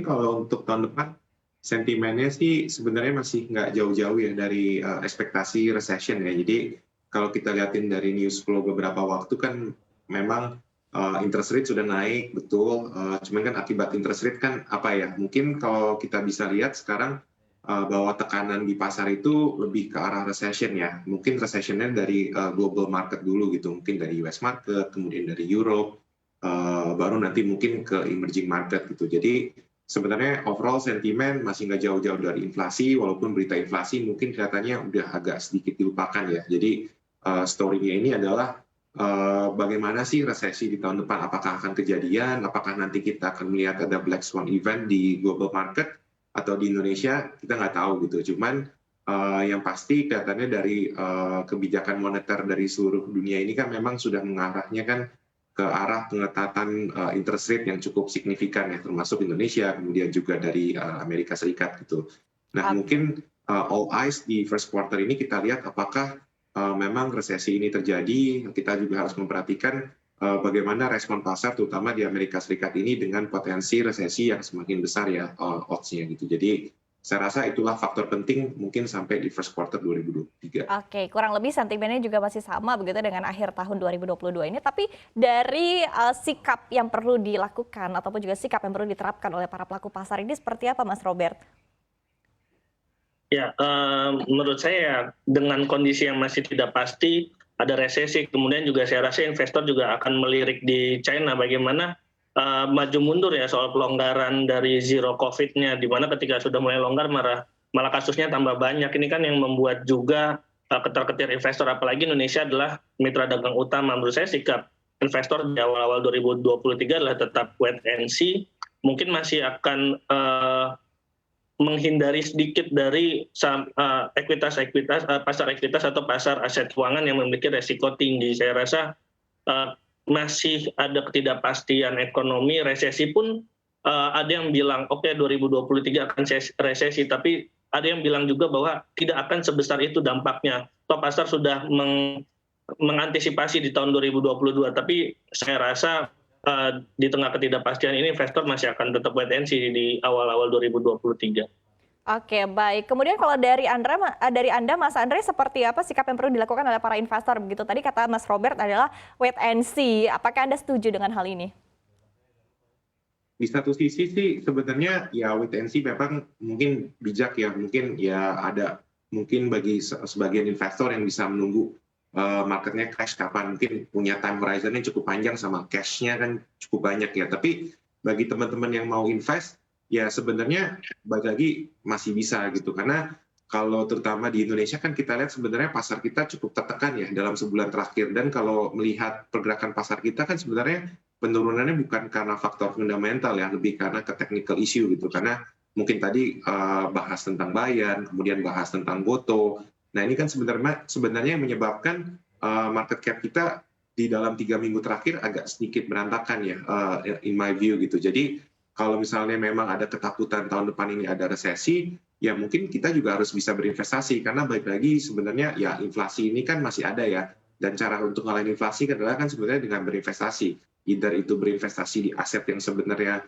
kalau untuk tahun depan sentimennya sih sebenarnya masih nggak jauh-jauh ya dari ekspektasi recession ya. Jadi kalau kita lihatin dari news flow beberapa waktu kan memang interest rate sudah naik, betul. Cuman kan akibat interest rate kan apa ya? Mungkin kalau kita bisa lihat sekarang bahwa tekanan di pasar itu lebih ke arah recession ya. Mungkin recessionnya dari global market dulu gitu, mungkin dari US market, kemudian dari Europe, baru nanti mungkin ke emerging market gitu. Jadi sebenarnya overall sentimen masih nggak jauh-jauh dari inflasi, walaupun berita inflasi mungkin kelihatannya udah agak sedikit dilupakan ya. Jadi story-nya ini adalah bagaimana sih resesi di tahun depan, apakah akan kejadian, apakah nanti kita akan melihat ada black swan event di global market, atau di Indonesia kita nggak tahu gitu. Cuman yang pasti kelihatannya dari kebijakan moneter dari seluruh dunia ini kan memang sudah mengarahnya kan ke arah pengetatan interest rate yang cukup signifikan ya, termasuk Indonesia, kemudian juga dari Amerika Serikat gitu. Nah mungkin all eyes di first quarter ini kita lihat apakah memang resesi ini terjadi. Kita juga harus memperhatikan bagaimana respon pasar terutama di Amerika Serikat ini dengan potensi resesi yang semakin besar ya odds-nya gitu. Jadi saya rasa itulah faktor penting mungkin sampai di first quarter 2023. Oke, kurang lebih sentimennya juga masih sama begitu dengan akhir tahun 2022 ini. Tapi dari sikap yang perlu dilakukan ataupun juga sikap yang perlu diterapkan oleh para pelaku pasar ini seperti apa, Mas Robert? Ya, menurut saya dengan kondisi yang masih tidak pasti, ada resesi, kemudian juga saya rasa investor juga akan melirik di China bagaimana maju mundur ya soal pelonggaran dari zero COVID-nya, di mana ketika sudah mulai longgar malah kasusnya tambah banyak. Ini kan yang membuat juga ketar-ketir investor, apalagi Indonesia adalah mitra dagang utama. Menurut saya sikap investor di awal-awal 2023 adalah tetap wait and see, mungkin masih akan menghindari sedikit dari pasar ekuitas atau pasar aset keuangan yang memiliki resiko tinggi. Saya rasa masih ada ketidakpastian ekonomi, resesi pun ada yang bilang oke 2023 akan resesi, tapi ada yang bilang juga bahwa tidak akan sebesar itu dampaknya. Toh pasar sudah mengantisipasi di tahun 2022, tapi saya rasa di tengah ketidakpastian ini investor masih akan tetap wait and see di awal-awal 2023. Oke, baik. Kemudian kalau dari Anda, Mas Andre, seperti apa sikap yang perlu dilakukan oleh para investor begitu? Tadi kata Mas Robert adalah wait and see. Apakah Anda setuju dengan hal ini? Di satu sisi sih sebenarnya ya wait and see memang mungkin bijak ya, mungkin ya ada mungkin bagi sebagian investor yang bisa menunggu marketnya crash kapan, mungkin punya time horizon yang cukup panjang sama cash-nya kan cukup banyak ya. Tapi bagi teman-teman yang mau invest, ya sebenarnya balik lagi masih bisa gitu. Karena kalau terutama di Indonesia kan kita lihat sebenarnya pasar kita cukup tertekan ya dalam sebulan terakhir. Dan kalau melihat pergerakan pasar kita kan sebenarnya penurunannya bukan karena faktor fundamental ya, lebih karena ke technical issue gitu. Karena mungkin tadi bahas tentang Bayan, kemudian bahas tentang Goto. Nah ini kan sebenarnya yang menyebabkan market cap kita di dalam 3 minggu terakhir agak sedikit berantakan ya, in my view gitu. Jadi kalau misalnya memang ada ketakutan tahun depan ini ada resesi, ya mungkin kita juga harus bisa berinvestasi. Karena balik lagi sebenarnya ya inflasi ini kan masih ada ya. Dan cara untuk ngalahin inflasi adalah kan sebenarnya dengan berinvestasi. Either itu berinvestasi di aset yang sebenarnya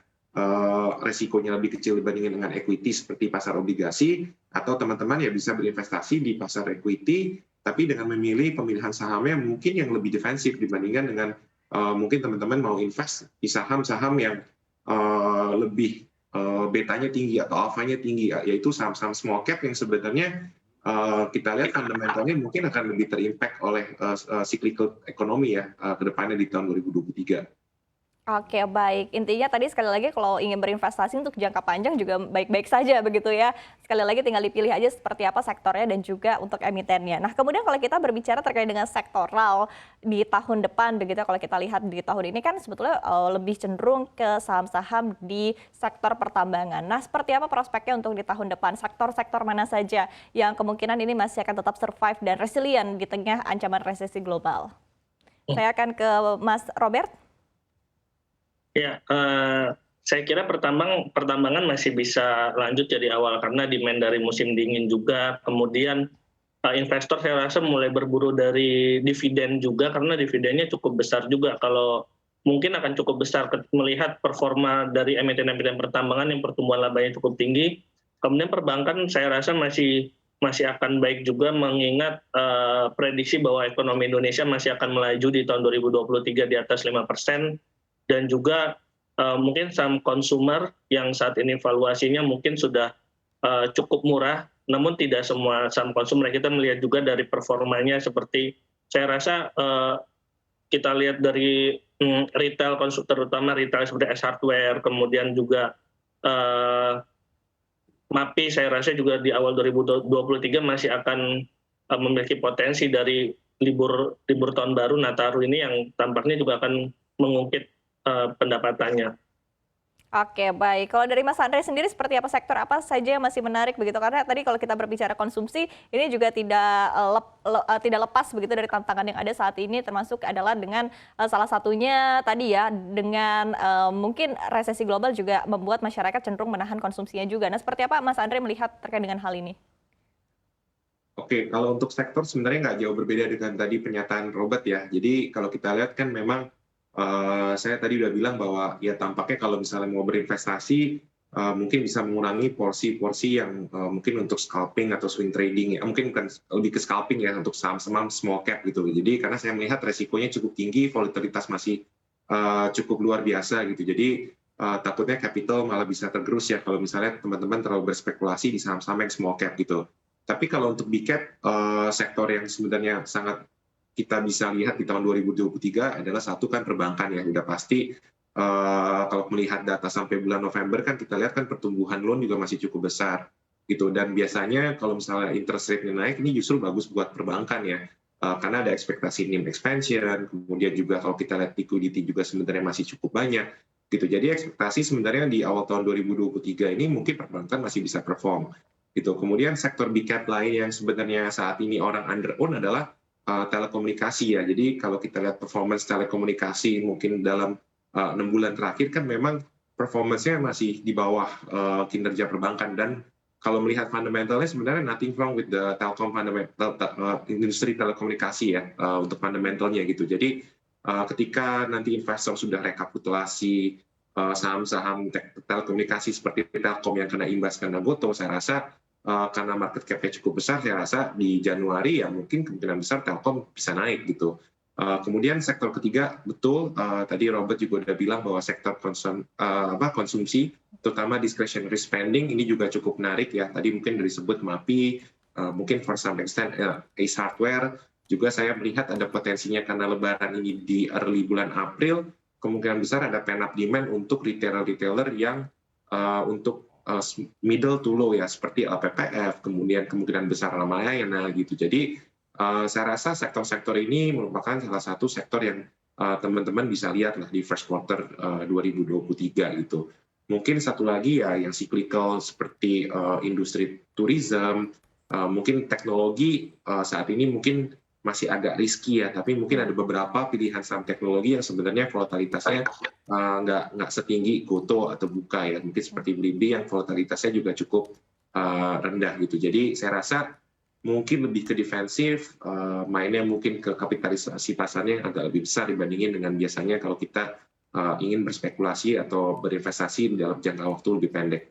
resikonya lebih kecil dibandingkan dengan equity seperti pasar obligasi, atau teman-teman ya bisa berinvestasi di pasar equity, tapi dengan memilih pemilihan sahamnya mungkin yang lebih defensif dibandingkan dengan mungkin teman-teman mau invest di saham-saham yang lebih betanya tinggi atau alfanya tinggi, yaitu saham-saham small cap yang sebenarnya kita lihat fundamentalnya mungkin akan lebih terimpact oleh cyclical ekonomi ya ke depannya di tahun 2023. Oke, baik. Intinya tadi sekali lagi kalau ingin berinvestasi untuk jangka panjang juga baik-baik saja begitu ya. Sekali lagi tinggal dipilih aja seperti apa sektornya dan juga untuk emitennya. Nah, kemudian kalau kita berbicara terkait dengan sektoral di tahun depan begitu, kalau kita lihat di tahun ini kan sebetulnya lebih cenderung ke saham-saham di sektor pertambangan. Nah, seperti apa prospeknya untuk di tahun depan? Sektor-sektor mana saja yang kemungkinan ini masih akan tetap survive dan resilient di tengah ancaman resesi global? Saya akan ke Mas Robert. Ya, saya kira pertambangan masih bisa lanjut jadi awal karena demand dari musim dingin juga. Kemudian investor saya rasa mulai berburu dari dividen juga karena dividennya cukup besar juga. Kalau mungkin akan cukup besar melihat performa dari emiten-emiten pertambangan yang pertumbuhan labanya cukup tinggi. Kemudian perbankan saya rasa masih akan baik juga mengingat prediksi bahwa ekonomi Indonesia masih akan melaju di tahun 2023 di atas 5%, dan juga mungkin saham konsumer yang saat ini valuasinya mungkin sudah cukup murah, namun tidak semua saham konsumer. Kita melihat juga dari performanya, seperti saya rasa kita lihat dari retail, terutama retail seperti S Hardware, kemudian juga MAPI, saya rasa juga di awal 2023 masih akan memiliki potensi dari libur tahun baru Nataru ini yang tampaknya juga akan mengungkit pendapatannya. Oke, baik. Kalau dari Mas Andre sendiri seperti apa, sektor apa saja yang masih menarik begitu? Karena tadi kalau kita berbicara konsumsi, ini juga tidak lepas begitu dari tantangan yang ada saat ini, termasuk adalah dengan salah satunya tadi ya, dengan mungkin resesi global juga membuat masyarakat cenderung menahan konsumsinya juga. Nah, seperti apa Mas Andre melihat terkait dengan hal ini? Oke, kalau untuk sektor sebenarnya nggak jauh berbeda dengan tadi pernyataan Robert ya. Jadi kalau kita lihat kan memang saya tadi udah bilang bahwa ya tampaknya kalau misalnya mau berinvestasi mungkin bisa mengurangi porsi-porsi yang mungkin untuk scalping atau swing trading ya, mungkin bukan lebih ke scalping ya untuk saham-saham small cap gitu. Jadi karena saya melihat resikonya cukup tinggi, volatilitas masih cukup luar biasa gitu. Jadi takutnya capital malah bisa tergerus ya kalau misalnya teman-teman terlalu berspekulasi di saham-saham yang small cap gitu. Tapi kalau untuk big cap, sektor yang sebenarnya sangat kita bisa lihat di tahun 2023 adalah satu kan perbankan ya, udah pasti kalau melihat data sampai bulan November kan kita lihat kan pertumbuhan loan juga masih cukup besar gitu, dan biasanya kalau misalnya interest rate-nya naik ini justru bagus buat perbankan ya, karena ada ekspektasi NIM expansion, kemudian juga kalau kita lihat liquidity juga sebenarnya masih cukup banyak gitu. Jadi ekspektasi sebenarnya di awal tahun 2023 ini mungkin perbankan masih bisa perform gitu. Kemudian sektor big cap lain yang sebenarnya saat ini orang under own adalah telekomunikasi ya. Jadi kalau kita lihat performance telekomunikasi mungkin dalam 6 bulan terakhir kan memang performance-nya masih di bawah kinerja perbankan, dan kalau melihat fundamentalnya sebenarnya nothing wrong with the telkom fundamental, industri telekomunikasi ya, untuk fundamentalnya gitu. Jadi ketika nanti investor sudah rekapitulasi saham-saham telekomunikasi seperti Telkom yang kena imbas karena Goto, saya rasa karena market cap-nya cukup besar, saya rasa di Januari ya mungkin kemungkinan besar Telkom bisa naik gitu. Kemudian sektor ketiga, betul tadi Robert juga udah bilang bahwa sektor konsumsi, terutama discretionary spending ini juga cukup menarik ya. Tadi mungkin disebut MAPI, mungkin for some extent Ace Hardware, juga saya melihat ada potensinya karena Lebaran ini di early bulan April, kemungkinan besar ada pent-up demand untuk retailer-retailer yang untuk middle to low ya, seperti LPPF, kemudian kemungkinan besar Ramayana gitu. Jadi saya rasa sektor-sektor ini merupakan salah satu sektor yang teman-teman bisa lihat lah di first quarter 2023 gitu. Mungkin satu lagi ya yang cyclical seperti industri tourism, mungkin teknologi saat ini mungkin masih agak risky ya, tapi mungkin ada beberapa pilihan saham teknologi yang sebenarnya volatilitasnya nggak setinggi Goto atau Buka ya, mungkin seperti Blibli yang volatilitasnya juga cukup rendah gitu. Jadi saya rasa mungkin lebih ke defensif, mainnya mungkin ke kapitalisasi pasarnya yang agak lebih besar dibandingin dengan biasanya kalau kita ingin berspekulasi atau berinvestasi dalam jangka waktu lebih pendek.